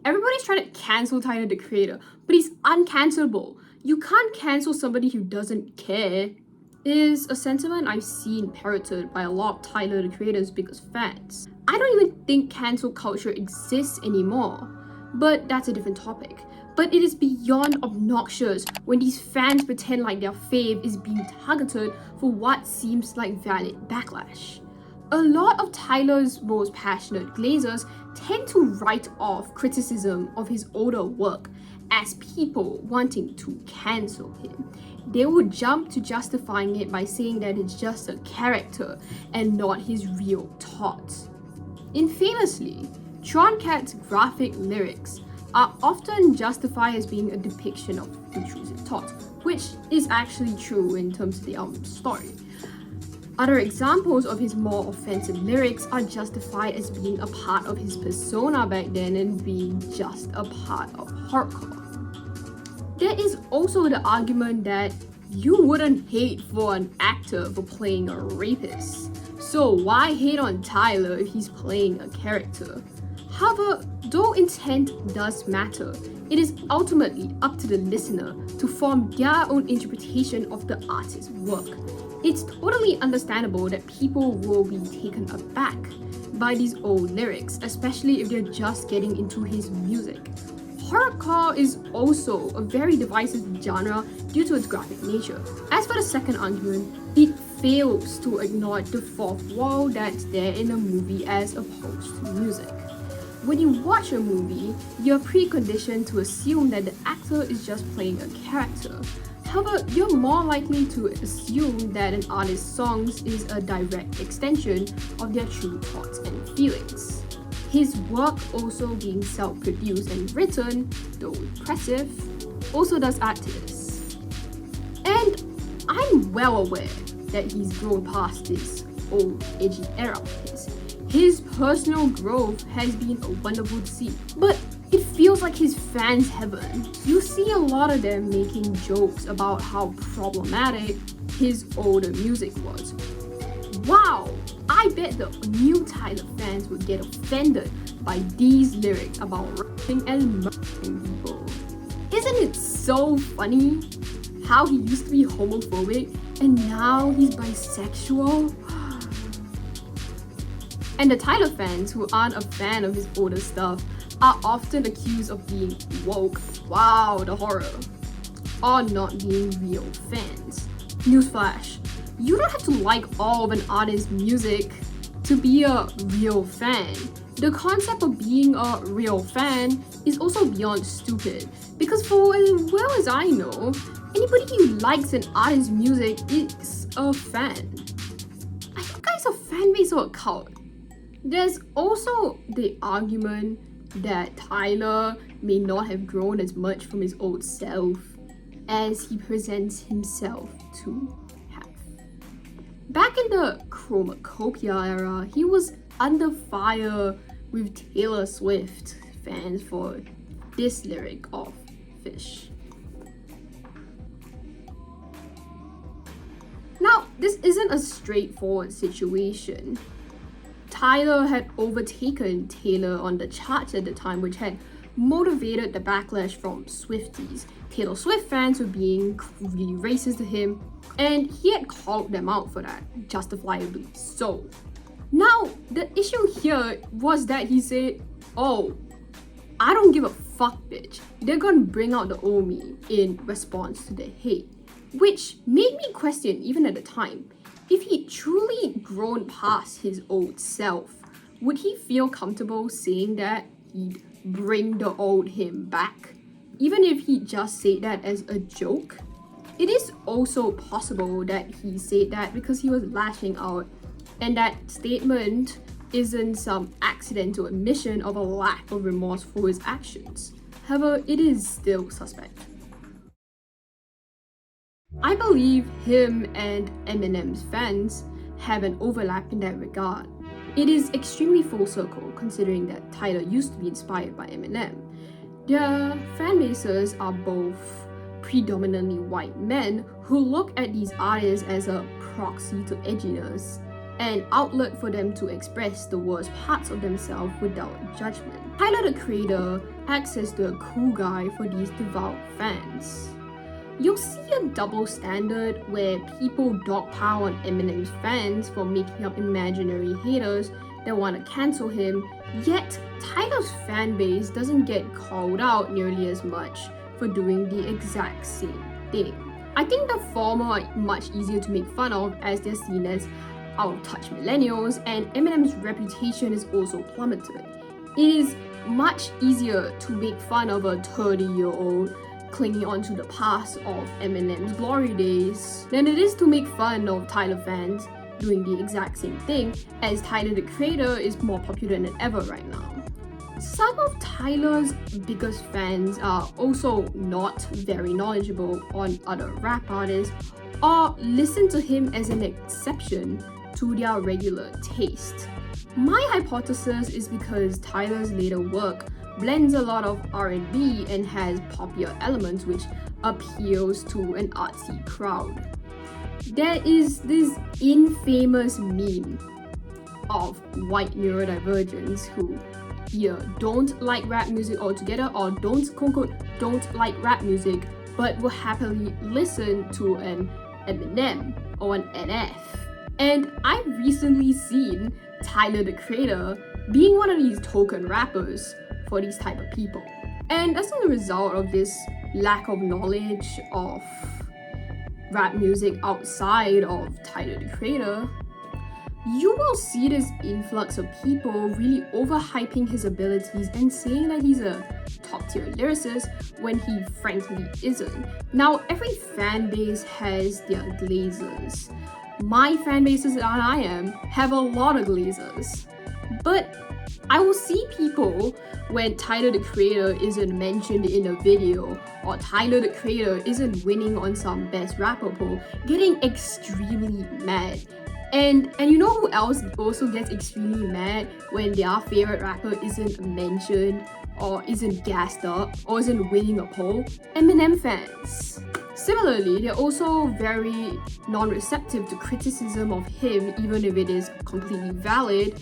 Everybody's trying to cancel Tyler the Creator, but he's uncancelable. You can't cancel somebody who doesn't care. Is a sentiment I've seen parroted by a lot of Tyler the Creator's biggest fans. I don't even think cancel culture exists anymore, but that's a different topic. But it is beyond obnoxious when these fans pretend like their fave is being targeted for what seems like valid backlash. A lot of Tyler's most passionate glazers tend to write off criticism of his older work as people wanting to cancel him. They will jump to justifying it by saying that it's just a character and not his real thoughts. Infamously, Tron Cat's graphic lyrics are often justified as being a depiction of intrusive thoughts, which is actually true in terms of the album story. Other examples of his more offensive lyrics are justified as being a part of his persona back then and being just a part of hardcore. There is also the argument that you wouldn't hate for an actor for playing a rapist. So why hate on Tyler if he's playing a character? However, though intent does matter, it is ultimately up to the listener to form their own interpretation of the artist's work. It's totally understandable that people will be taken aback by these old lyrics, especially if they're just getting into his music. Horrorcore is also a very divisive genre due to its graphic nature. As for the second argument, it fails to acknowledge the fourth wall that's there in a movie as opposed to music. When you watch a movie, you're preconditioned to assume that the actor is just playing a character. However, you're more likely to assume that an artist's songs is a direct extension of their true thoughts and feelings. His work also being self-produced and written, though impressive, also does add to this. And I'm well aware that he's grown past this old edgy era of his. His personal growth has been wonderful to see, but it feels like his fans haven't. You see a lot of them making jokes about how problematic his older music was. Wow, I bet the new Tyler fans would get offended by these lyrics about rapping and murdering people. Isn't it so funny how he used to be homophobic and now he's bisexual? And the Tyler fans who aren't a fan of his older stuff are often accused of being woke, wow, the horror, or not being real fans. Newsflash, you don't have to like all of an artist's music to be a real fan. The concept of being a real fan is also beyond stupid, because for as well as I know, anybody who likes an artist's music is a fan. Are you guys a fan base or a cult? There's also the argument that Tyler may not have grown as much from his old self as he presents himself to have. Back in the Chromacopia era, he was under fire with Taylor Swift fans for this lyric of Fish. Now, this isn't a straightforward situation. Tyler had overtaken Taylor on the charts at the time, which had motivated the backlash from Swifties. Taylor Swift fans were being really racist to him, and he had called them out for that, justifiably so. Now, the issue here was that he said, oh, I don't give a fuck, bitch. They're gonna bring out the old me in response to the hate. Which made me question, even at the time, if he'd truly grown past his old self, would he feel comfortable saying that he'd bring the old him back? Even if he just said that as a joke? It is also possible that he said that because he was lashing out, and that statement isn't some accidental admission of a lack of remorse for his actions. However, it is still suspect. I believe him and Eminem's fans have an overlap in that regard. It is extremely full circle considering that Tyler used to be inspired by Eminem. Their fan bases are both predominantly white men who look at these artists as a proxy to edginess, an outlet for them to express the worst parts of themselves without judgment. Tyler the Creator acts as the cool guy for these devout fans. You'll see a double standard where people dogpile on Eminem's fans for making up imaginary haters that want to cancel him, yet Tyler's fan base doesn't get called out nearly as much for doing the exact same thing. I think the former are much easier to make fun of as they're seen as out-of-touch millennials, and Eminem's reputation is also plummeted. It is much easier to make fun of a 30-year-old clinging onto the past of Eminem's glory days than it is to make fun of Tyler fans doing the exact same thing, as Tyler the Creator is more popular than ever right now. Some of Tyler's biggest fans are also not very knowledgeable on other rap artists or listen to him as an exception to their regular taste. My hypothesis is because Tyler's later work blends a lot of R&B and has popular elements which appeals to an artsy crowd. There is this infamous meme of white neurodivergents who either don't like rap music altogether or don't like rap music but will happily listen to an Eminem or an NF. And I've recently seen Tyler the Creator being one of these token rappers for these type of people. And as a result of this lack of knowledge of rap music outside of Tyler the Creator, you will see this influx of people really overhyping his abilities and saying that he's a top-tier lyricist when he frankly isn't. Now, every fan base has their glazers. My fan bases that I am have a lot of glazers. But I will see people when Tyler the Creator isn't mentioned in a video or Tyler the Creator isn't winning on some best rapper poll getting extremely mad. And you know who else also gets extremely mad when their favorite rapper isn't mentioned or isn't gassed up or isn't winning a poll? Eminem fans. Similarly, they're also very non-receptive to criticism of him even if it is completely valid,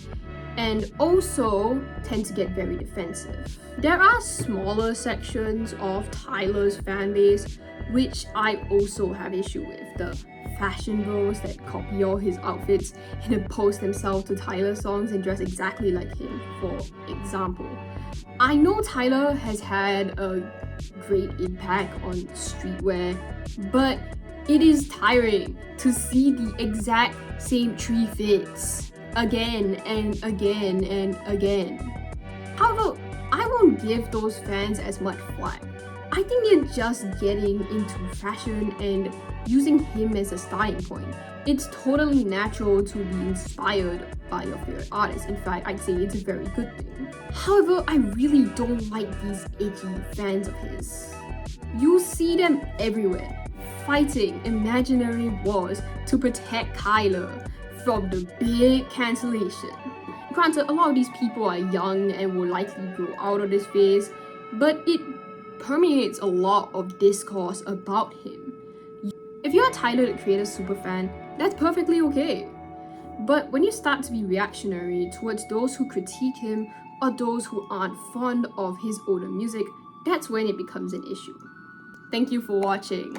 and also tend to get very defensive. There are smaller sections of Tyler's fan base which I also have issue with. The fashion bros that copy all his outfits and then post themselves to Tyler songs and dress exactly like him, for example. I know Tyler has had a great impact on streetwear, but it is tiring to see the exact same tree fits again and again and again. However, I won't give those fans as much flack. I think they're just getting into fashion and using him as a starting point. It's totally natural to be inspired by your favorite artist. In fact, I'd say it's a very good thing. However, I really don't like these icky fans of his. You see them everywhere, fighting imaginary wars to protect Tyler from the big cancellation. Granted, a lot of these people are young and will likely grow out of this phase, but it permeates a lot of discourse about him. If you're a Tyler the Creator superfan, that's perfectly okay. But when you start to be reactionary towards those who critique him or those who aren't fond of his older music, that's when it becomes an issue. Thank you for watching.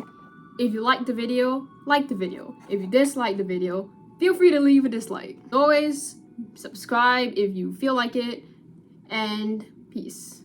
If you liked the video, like the video. If you disliked the video, feel free to leave a dislike. As always, subscribe if you feel like it, and peace.